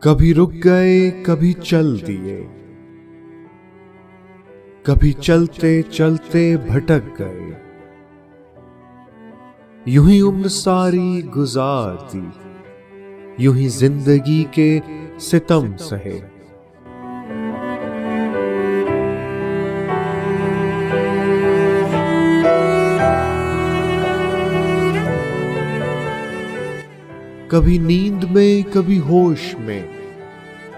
कभी रुक गए, कभी चल दिए, कभी चलते चलते भटक गए। यूं ही उम्र सारी गुजार दी, यूं ही जिंदगी के सितम सहे। कभी नींद में, कभी होश में,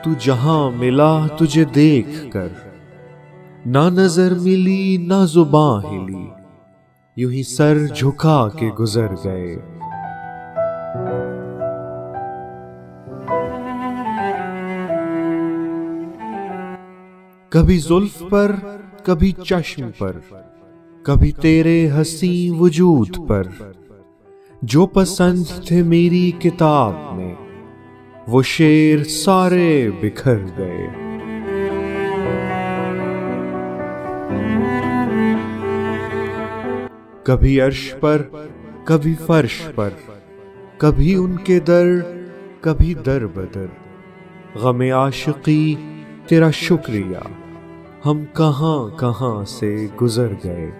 तू जहां मिला तुझे देख कर, ना नजर मिली ना जुबां हिली, यूं ही सर झुका के गुजर गए। कभी जुल्फ पर, कभी चश्म पर, कभी तेरे हंसी वजूद पर, जो पसंद थे मेरी किताब में वो शेर सारे बिखर गए। कभी अर्श पर, कभी फर्श पर, कभी उनके दर, कभी दर बदर, गमे आशिकी तेरा शुक्रिया, हम कहां कहां से गुजर गए।